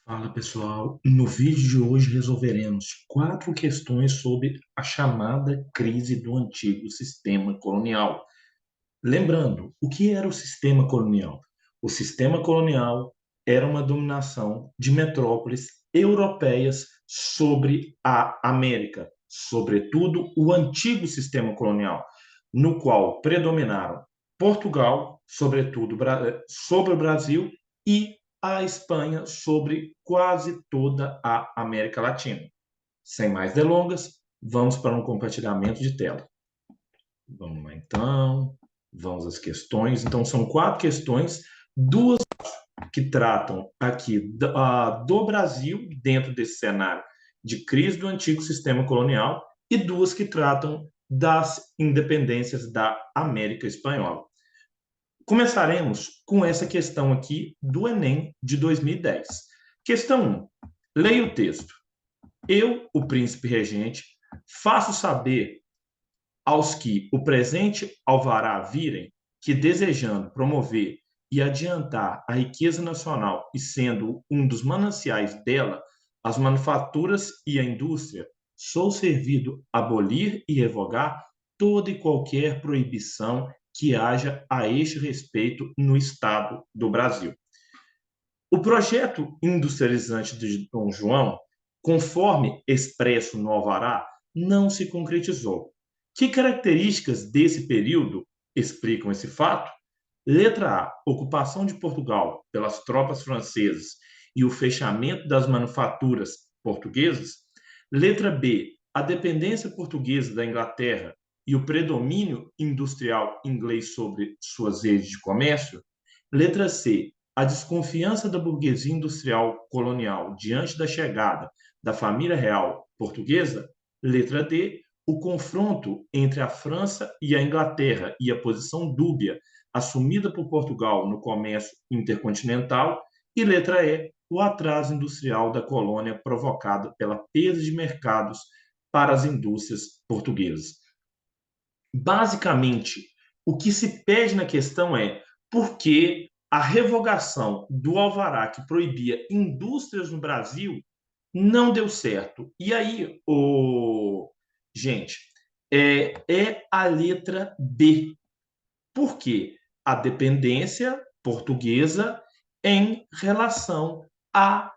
Fala pessoal, no vídeo de hoje resolveremos 4 questões sobre a chamada crise do antigo sistema colonial. Lembrando, o que era o sistema colonial? O sistema colonial era uma dominação de metrópoles europeias sobre a América, sobretudo o antigo sistema colonial, no qual predominaram Portugal, sobretudo sobre o Brasil, e a Espanha sobre quase toda a América Latina. Sem mais delongas, vamos para um compartilhamento de tela. Vamos lá, então. Vamos às questões. Então, são 4 questões, duas que tratam aqui do Brasil, dentro desse cenário de crise do antigo sistema colonial, e duas que tratam das independências da América Espanhola. Começaremos com essa questão aqui do Enem de 2010. Questão 1. Leia o texto. Eu, o príncipe regente, faço saber aos que o presente alvará virem que, desejando promover e adiantar a riqueza nacional e sendo um dos mananciais dela, as manufaturas e a indústria, sou servido abolir e revogar toda e qualquer proibição que haja a este respeito no Estado do Brasil. O projeto industrializante de Dom João, conforme expresso no Alvará, não se concretizou. Que características desse período explicam esse fato? Letra A. Ocupação de Portugal pelas tropas francesas e o fechamento das manufaturas portuguesas. Letra B. A dependência portuguesa da Inglaterra e o predomínio industrial inglês sobre suas redes de comércio. Letra C. A desconfiança da burguesia industrial colonial diante da chegada da família real portuguesa. Letra D. O confronto entre a França e a Inglaterra e a posição dúbia assumida por Portugal no comércio intercontinental. E letra E. O atraso industrial da colônia provocado pela perda de mercados para as indústrias portuguesas. Basicamente, o que se pede na questão é por que a revogação do alvará que proibia indústrias no Brasil não deu certo. E aí, gente, é a letra B. Por quê? A dependência portuguesa em relação ao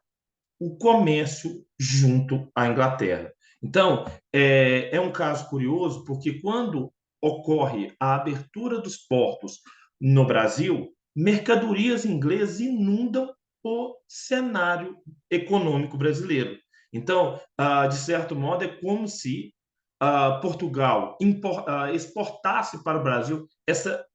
comércio junto à Inglaterra. Então, é um caso curioso, porque quando ocorre a abertura dos portos no Brasil, mercadorias inglesas inundam o cenário econômico brasileiro. Então, de certo modo, é como se Portugal exportasse para o Brasil essa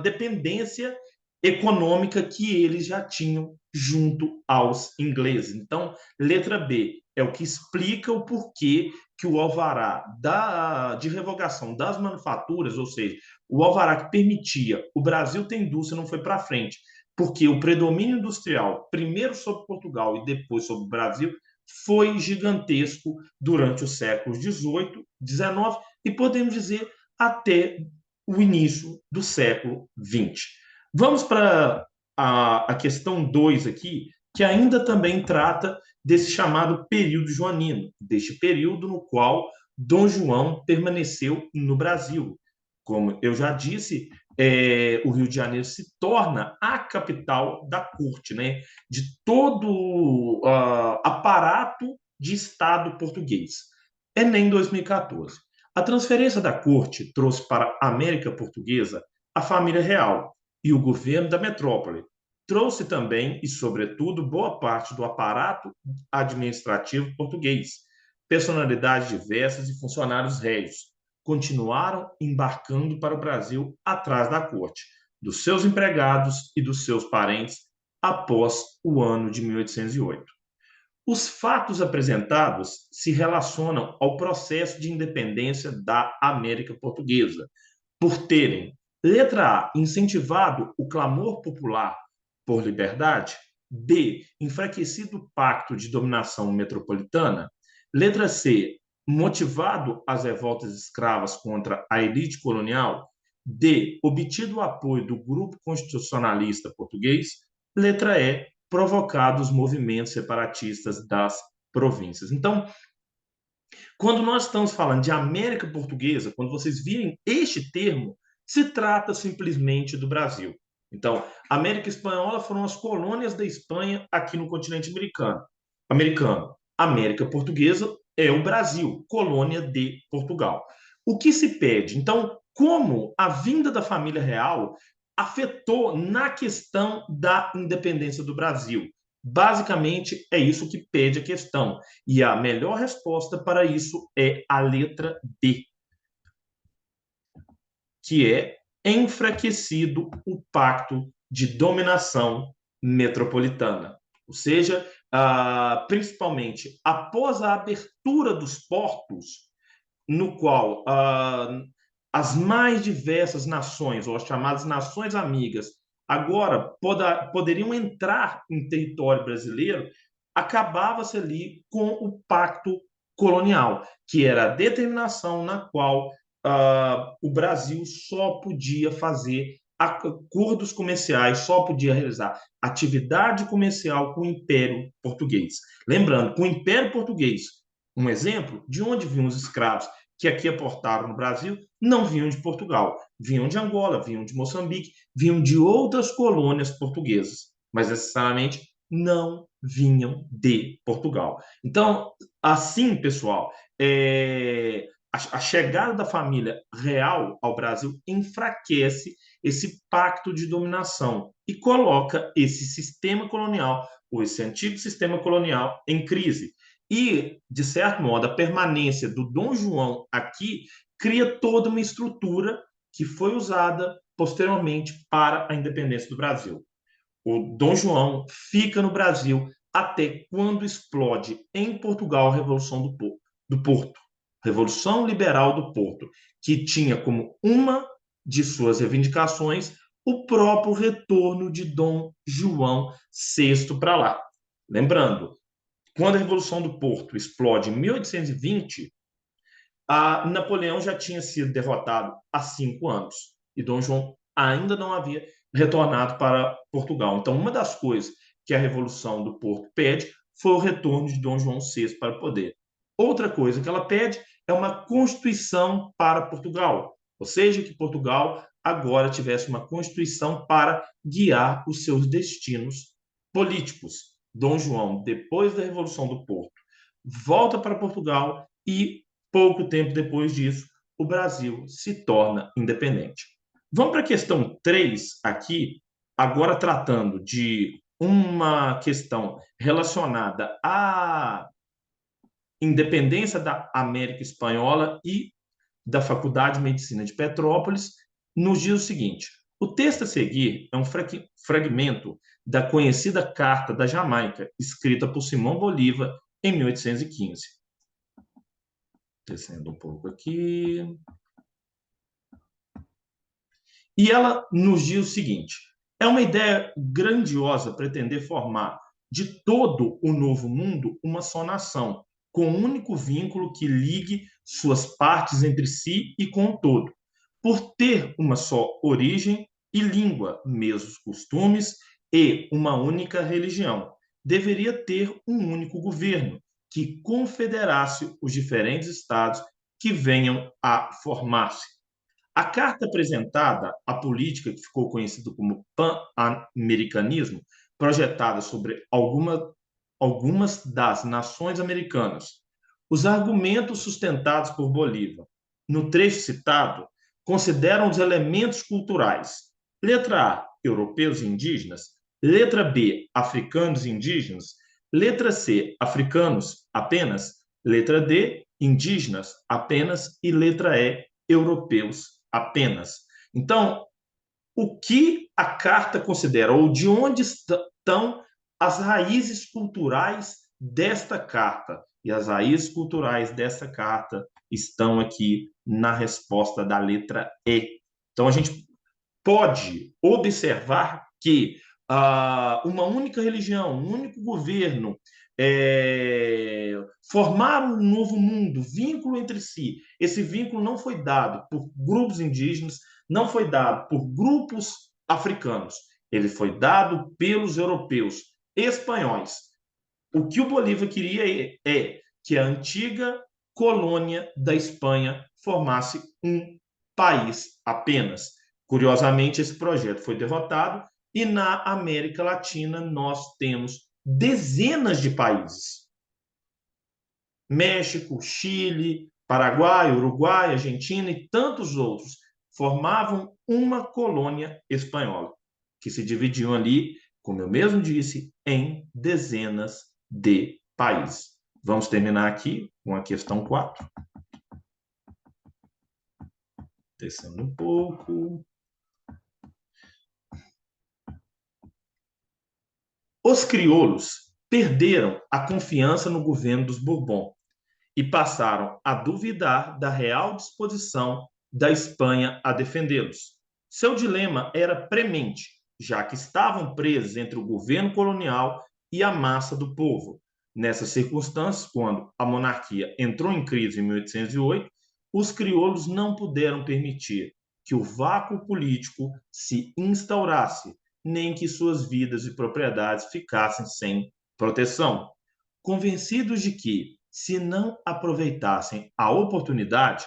dependência econômica que eles já tinham junto aos ingleses. Então, letra B é o que explica o porquê que o alvará de revogação das manufaturas, ou seja, o alvará que permitia o Brasil ter indústria, não foi para frente, porque o predomínio industrial, primeiro sobre Portugal e depois sobre o Brasil, foi gigantesco durante os séculos XVIII, XIX e podemos dizer até o início do século XX. Vamos para a questão 2 aqui, que ainda também trata desse chamado período joanino, deste período no qual Dom João permaneceu no Brasil. Como eu já disse, o Rio de Janeiro se torna a capital da corte, né? De todo aparato de Estado português. Enem 2014. A transferência da corte trouxe para a América Portuguesa a família real e o governo da metrópole. Trouxe também, e sobretudo, boa parte do aparato administrativo português, personalidades diversas e funcionários régios. Continuaram embarcando para o Brasil atrás da corte, dos seus empregados e dos seus parentes, após o ano de 1808. Os fatos apresentados se relacionam ao processo de independência da América Portuguesa, por terem, letra A, incentivado o clamor popular por liberdade, B, enfraquecido o pacto de dominação metropolitana, letra C, motivado as revoltas escravas contra a elite colonial, D, obtido o apoio do grupo constitucionalista português, letra E, provocado os movimentos separatistas das províncias. Então, quando nós estamos falando de América Portuguesa, quando vocês virem este termo, se trata simplesmente do Brasil. Então, América Espanhola foram as colônias da Espanha aqui no continente americano. América Portuguesa é o Brasil, colônia de Portugal. O que se pede? Então, como a vinda da família real afetou na questão da independência do Brasil? Basicamente, é isso que pede a questão. E a melhor resposta para isso é a letra D, que é enfraquecido o pacto de dominação metropolitana. Ou seja, principalmente após a abertura dos portos, no qual as mais diversas nações, ou as chamadas nações amigas, agora poderiam entrar em território brasileiro, acabava-se ali com o pacto colonial, que era a determinação na qual o Brasil só podia fazer acordos comerciais, só podia realizar atividade comercial com o Império Português. Lembrando, com o Império Português, um exemplo de onde vinham os escravos que aqui aportaram no Brasil, não vinham de Portugal, vinham de Angola, vinham de Moçambique, vinham de outras colônias portuguesas, mas necessariamente não vinham de Portugal. Então, assim, pessoal, a chegada da família real ao Brasil enfraquece esse pacto de dominação e coloca esse sistema colonial, ou esse antigo sistema colonial, em crise. E, de certo modo, a permanência do Dom João aqui cria toda uma estrutura que foi usada posteriormente para a independência do Brasil. O Dom João fica no Brasil até quando explode em Portugal a Revolução do Porto, Revolução Liberal do Porto, que tinha como uma de suas reivindicações o próprio retorno de Dom João VI para lá. Lembrando, quando a Revolução do Porto explode em 1820, a Napoleão já tinha sido derrotado há 5 anos e Dom João ainda não havia retornado para Portugal. Então, uma das coisas que a Revolução do Porto pede foi o retorno de Dom João VI para o poder. Outra coisa que ela pede é uma constituição para Portugal, ou seja, que Portugal agora tivesse uma constituição para guiar os seus destinos políticos. Dom João, depois da Revolução do Porto, volta para Portugal e pouco tempo depois disso, o Brasil se torna independente. Vamos para a questão 3 aqui, agora tratando de uma questão relacionada à independência da América Espanhola e da Faculdade de Medicina de Petrópolis, nos diz o seguinte: o texto a seguir é um fragmento da conhecida Carta da Jamaica, escrita por Simão Bolívar em 1815. Descendo um pouco aqui. E ela nos diz o seguinte: é uma ideia grandiosa pretender formar de todo o novo mundo uma só nação, com um único vínculo que ligue suas partes entre si e com o todo, por ter uma só origem e língua, mesmos costumes e uma única religião. Deveria ter um único governo que confederasse os diferentes estados que venham a formar-se. A carta apresentada, a política que ficou conhecida como pan-americanismo, projetada sobre algumas das nações americanas. Os argumentos sustentados por Bolívar, no trecho citado, consideram os elementos culturais. Letra A, europeus e indígenas. Letra B, africanos e indígenas. Letra C, africanos apenas. Letra D, indígenas apenas. E letra E, europeus apenas. Então, o que a carta considera, ou de onde estão as raízes culturais desta carta? E as raízes culturais dessa carta estão aqui na resposta da letra E. Então, a gente pode observar que uma única religião, um único governo, formar um novo mundo, vínculo entre si. Esse vínculo não foi dado por grupos indígenas, não foi dado por grupos africanos. Ele foi dado pelos europeus, espanhóis. O que o Bolívar queria é que a antiga colônia da Espanha formasse um país apenas. Curiosamente, esse projeto foi derrotado e na América Latina nós temos dezenas de países. México, Chile, Paraguai, Uruguai, Argentina e tantos outros formavam uma colônia espanhola, que se dividiam ali, como eu mesmo disse, em dezenas de países. Vamos terminar aqui com a questão 4. Descendo um pouco. Os crioulos perderam a confiança no governo dos Bourbons e passaram a duvidar da real disposição da Espanha a defendê-los. Seu dilema era premente, já que estavam presos entre o governo colonial e a massa do povo. Nessas circunstâncias, quando a monarquia entrou em crise em 1808, os crioulos não puderam permitir que o vácuo político se instaurasse, nem que suas vidas e propriedades ficassem sem proteção. Convencidos de que, se não aproveitassem a oportunidade,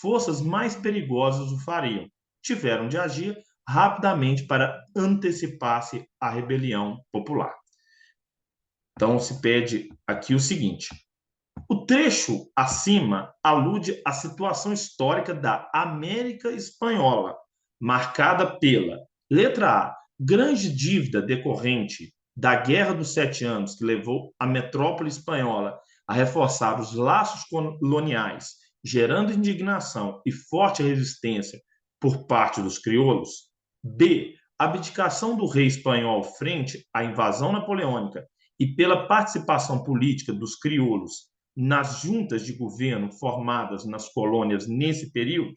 forças mais perigosas o fariam, tiveram de agir rapidamente para antecipar-se à rebelião popular. Então, se pede aqui o seguinte: o trecho acima alude à situação histórica da América Espanhola, marcada pela, letra A, grande dívida decorrente da Guerra dos 7 Anos, que levou a metrópole espanhola a reforçar os laços coloniais, gerando indignação e forte resistência por parte dos crioulos. B, a abdicação do rei espanhol frente à invasão napoleônica e pela participação política dos crioulos nas juntas de governo formadas nas colônias nesse período.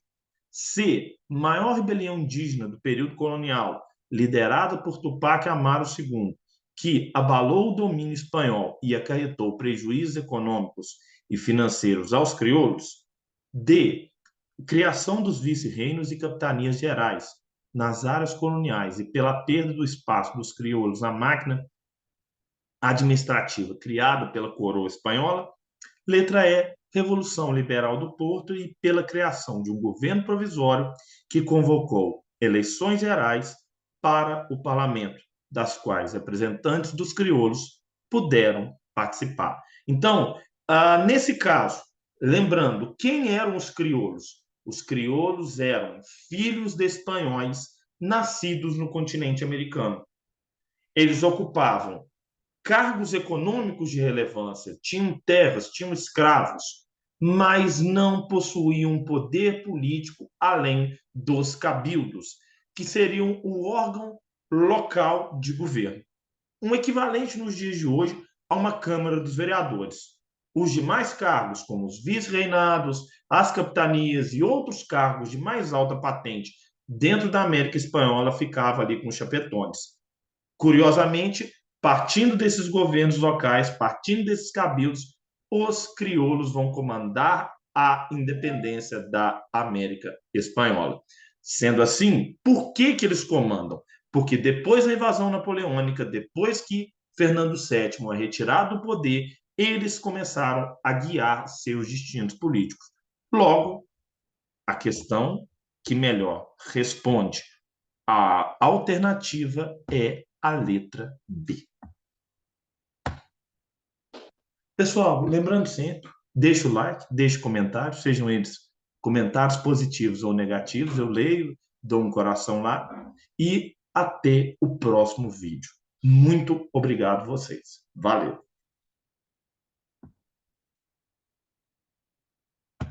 C, maior rebelião indígena do período colonial, liderada por Tupac Amaru II, que abalou o domínio espanhol e acarretou prejuízos econômicos e financeiros aos crioulos. D, criação dos vice-reinos e capitanias gerais nas áreas coloniais e pela perda do espaço dos crioulos na máquina administrativa criada pela coroa espanhola. Letra E, Revolução Liberal do Porto e pela criação de um governo provisório que convocou eleições gerais para o parlamento, das quais representantes dos crioulos puderam participar. Então, nesse caso, lembrando, quem eram os crioulos? Os crioulos eram filhos de espanhóis nascidos no continente americano. Eles ocupavam cargos econômicos de relevância, tinham terras, tinham escravos, mas não possuíam poder político além dos cabildos, que seriam o órgão local de governo. Um equivalente nos dias de hoje a uma Câmara dos Vereadores. Os demais cargos, como os vice-reinados, as capitanias e outros cargos de mais alta patente dentro da América Espanhola, ficava ali com os chapetones. Curiosamente, partindo desses governos locais, partindo desses cabildos, os crioulos vão comandar a independência da América Espanhola. Sendo assim, por que eles comandam? Porque depois da invasão napoleônica, depois que Fernando VII é retirado do poder, eles começaram a guiar seus destinos políticos. Logo, a questão que melhor responde a alternativa é a letra B. Pessoal, lembrando sempre, deixa o like, deixa comentários, sejam eles comentários positivos ou negativos, eu leio, dou um coração lá e até o próximo vídeo. Muito obrigado a vocês. Valeu!